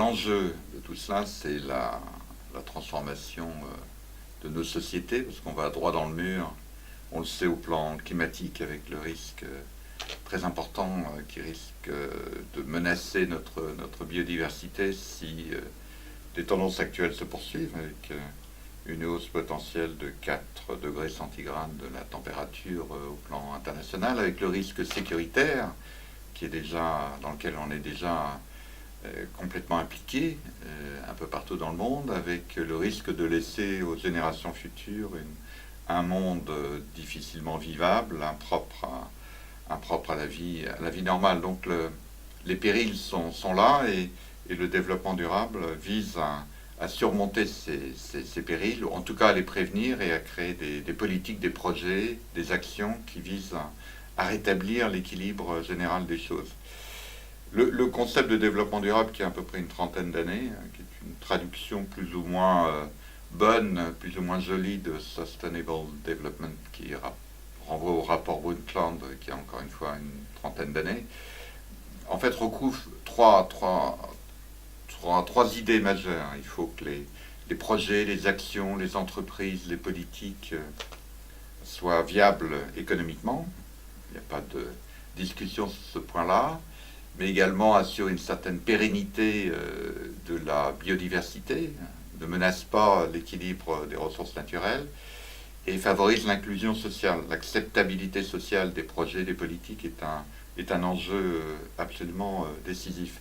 L'enjeu de tout cela, c'est la transformation de nos sociétés, parce qu'on va droit dans le mur. On le sait au plan climatique, avec le risque très important qui risque de menacer notre biodiversité si les tendances actuelles se poursuivent, avec une hausse potentielle de 4 degrés centigrades de la température au plan international, avec le risque sécuritaire dans lequel on est déjà complètement impliqué un peu partout dans le monde, avec le risque de laisser aux générations futures un monde difficilement vivable, impropre à la vie normale. Donc les périls sont là, et le développement durable vise à surmonter ces périls, ou en tout cas à les prévenir, et à créer des politiques, des projets, des actions qui visent à rétablir l'équilibre général des choses. Le concept de développement durable, qui a à peu près une trentaine d'années, qui est une traduction plus ou moins bonne, plus ou moins jolie de Sustainable Development, qui renvoie au rapport Brundtland, qui a encore une fois une trentaine d'années, en fait recouvre trois idées majeures. Il faut que les projets, les actions, les entreprises, les politiques soient viables économiquement. Il n'y a pas de discussion sur ce point-là, mais également assure une certaine pérennité de la biodiversité, ne menace pas l'équilibre des ressources naturelles, et favorise l'inclusion sociale. L'acceptabilité sociale des projets, des politiques est un enjeu absolument décisif.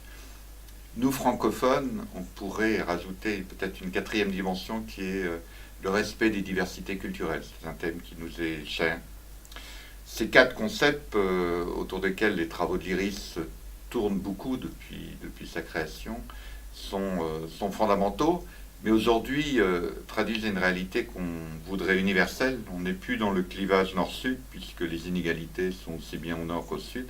Nous, francophones, on pourrait rajouter peut-être une quatrième dimension, qui est le respect des diversités culturelles. C'est un thème qui nous est cher. Ces quatre concepts autour desquels les travaux de l'IRIS tournent beaucoup depuis sa création sont fondamentaux, mais aujourd'hui traduisent une réalité qu'on voudrait universelle. On n'est plus dans le clivage nord-sud, puisque les inégalités sont aussi bien au nord qu'au sud.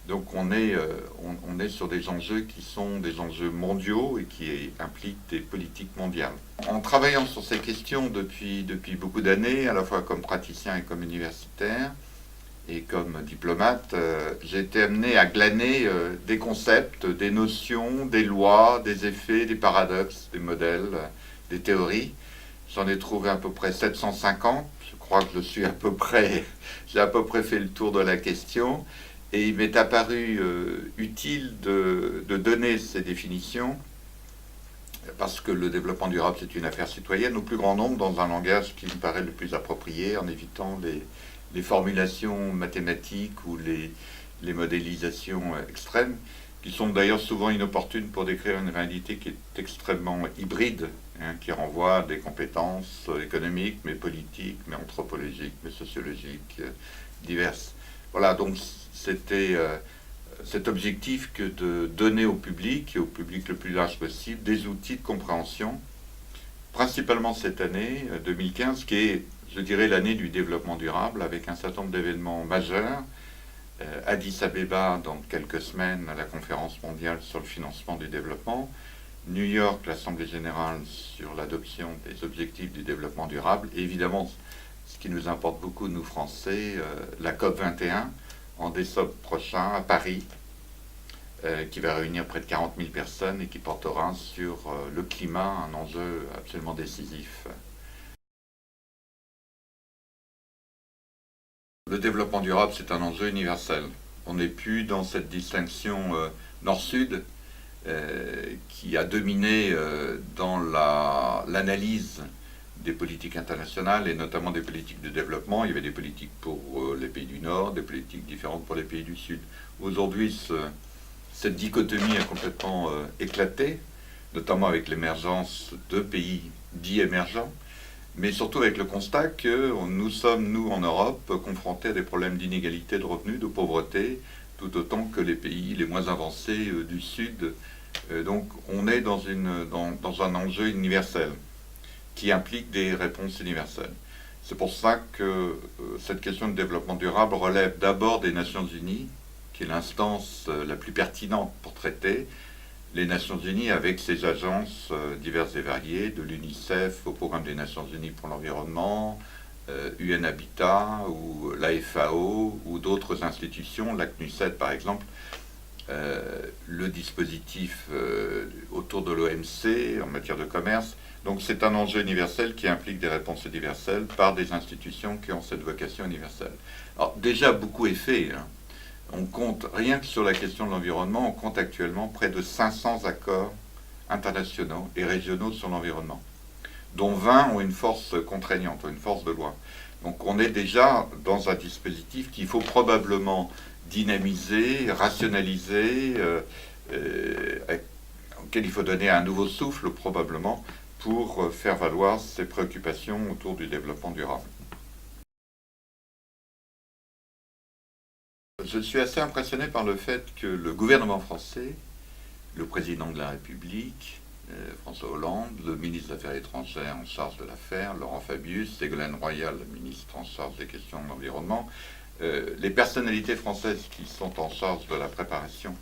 Donc on est sur des enjeux qui sont des enjeux mondiaux et qui impliquent des politiques mondiales. En travaillant sur ces questions depuis beaucoup d'années, à la fois comme praticien et comme universitaire, et comme diplomate, j'ai été amené à glaner des concepts, des notions, des lois, des effets, des paradoxes, des modèles, des théories. J'en ai trouvé à peu près 750. Je crois que j'ai à peu près fait le tour de la question. Et il m'est apparu utile de donner ces définitions, parce que le développement durable, c'est une affaire citoyenne, au plus grand nombre, dans un langage qui me paraît le plus approprié, en évitant les formulations mathématiques ou les modélisations extrêmes, qui sont d'ailleurs souvent inopportunes pour décrire une réalité qui est extrêmement hybride, qui renvoie à des compétences économiques, mais politiques, mais anthropologiques, mais sociologiques, diverses. Voilà, donc c'était cet objectif que de donner au public, et au public le plus large possible, des outils de compréhension, principalement cette année 2015, qui est, je dirais, l'année du développement durable, avec un certain nombre d'événements majeurs. Addis Abeba, dans quelques semaines, à la conférence mondiale sur le financement du développement. New York, l'Assemblée générale sur l'adoption des objectifs du développement durable. Et évidemment, ce qui nous importe beaucoup, nous Français, la COP 21, en décembre prochain, à Paris, qui va réunir près de 40 000 personnes et qui portera sur le climat, un enjeu absolument décisif. Le développement durable, c'est un enjeu universel. On n'est plus dans cette distinction nord-sud qui a dominé dans l'analyse des politiques internationales, et notamment des politiques de développement. Il y avait des politiques pour les pays du Nord, des politiques différentes pour les pays du Sud. Aujourd'hui, cette dichotomie a complètement éclaté, notamment avec l'émergence de pays dits émergents, mais surtout avec le constat que nous sommes, nous, en Europe, confrontés à des problèmes d'inégalité de revenus, de pauvreté, tout autant que les pays les moins avancés du Sud. Donc on est dans un enjeu universel qui implique des réponses universelles. C'est pour ça que cette question de développement durable relève d'abord des Nations Unies, qui est l'instance la plus pertinente pour traiter. Les Nations Unies, avec ses agences diverses et variées, de l'UNICEF au Programme des Nations Unies pour l'environnement, UN Habitat ou la FAO ou d'autres institutions, la CNUSED par exemple, le dispositif autour de l'OMC en matière de commerce. Donc c'est un enjeu universel qui implique des réponses universelles par des institutions qui ont cette vocation universelle. Alors déjà, beaucoup est fait, hein. On compte, rien que sur la question de l'environnement, on compte actuellement près de 500 accords internationaux et régionaux sur l'environnement, dont 20 ont une force contraignante, une force de loi. Donc on est déjà dans un dispositif qu'il faut probablement dynamiser, rationaliser, auquel il faut donner un nouveau souffle probablement pour faire valoir ses préoccupations autour du développement durable. Je suis assez impressionné par le fait que le gouvernement français, le président de la République, François Hollande, le ministre des Affaires étrangères en charge de l'affaire, Laurent Fabius, Ségolène Royal, le ministre en charge des questions de l'environnement, les personnalités françaises qui sont en charge de la préparation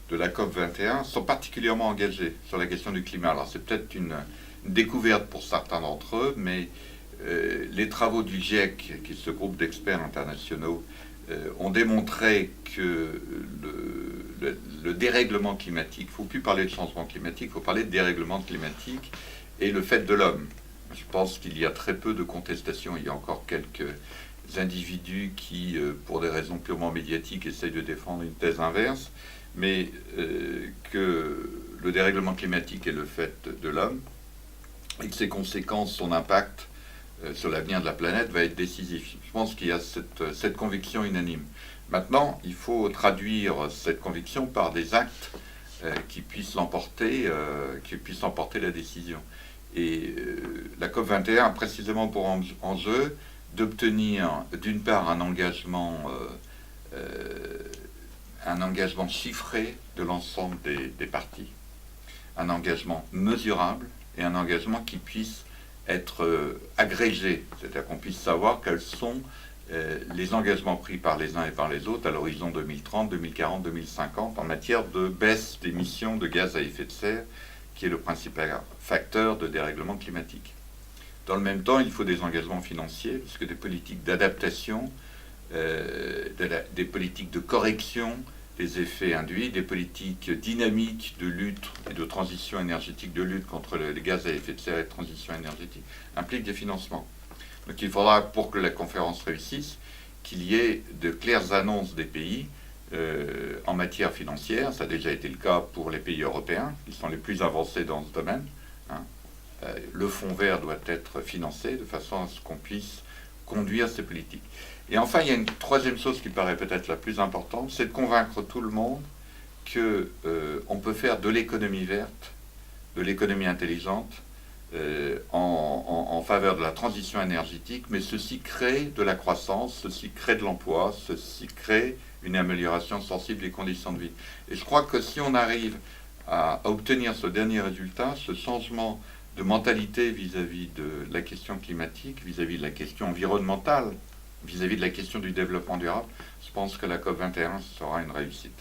de la COP 21 sont particulièrement engagées sur la question du climat. Alors c'est peut-être une découverte pour certains d'entre eux, mais les travaux du GIEC, qui est ce groupe d'experts internationaux, ont démontré que le dérèglement climatique, il ne faut plus parler de changement climatique, il faut parler de dérèglement climatique et le fait de l'homme. Je pense qu'il y a très peu de contestations. Il y a encore quelques individus qui, pour des raisons purement médiatiques, essayent de défendre une thèse inverse, mais que le dérèglement climatique est le fait de l'homme et que ses conséquences, son impact sur l'avenir de la planète va être décisif. Je pense qu'il y a cette conviction unanime. Maintenant, il faut traduire cette conviction par des actes qui puissent l'emporter, la décision. Et la COP21 a précisément pour enjeu d'obtenir, d'une part, un engagement chiffré de l'ensemble des parties, un engagement mesurable et un engagement qui puisse être agrégé, c'est-à-dire qu'on puisse savoir quels sont les engagements pris par les uns et par les autres à l'horizon 2030, 2040, 2050 en matière de baisse d'émissions de gaz à effet de serre, qui est le principal facteur de dérèglement climatique. Dans le même temps, il faut des engagements financiers, puisque des politiques d'adaptation, des politiques de correction des effets induits, des politiques dynamiques de lutte et de transition énergétique, de lutte contre les gaz à effet de serre et de transition énergétique, impliquent des financements. Donc il faudra, pour que la conférence réussisse, qu'il y ait de claires annonces des pays en matière financière. Ça a déjà été le cas pour les pays européens, qui sont les plus avancés dans ce domaine, hein. Le fonds vert doit être financé de façon à ce qu'on puisse conduire ces politiques. Et enfin, il y a une troisième chose qui paraît peut-être la plus importante, c'est de convaincre tout le monde qu'on peut faire de l'économie verte, de l'économie intelligente, en faveur de la transition énergétique, mais ceci crée de la croissance, ceci crée de l'emploi, ceci crée une amélioration sensible des conditions de vie. Et je crois que si on arrive à obtenir ce dernier résultat, ce changement de mentalité vis-à-vis de la question climatique, vis-à-vis de la question environnementale, vis-à-vis de la question du développement durable, je pense que la COP 21 sera une réussite.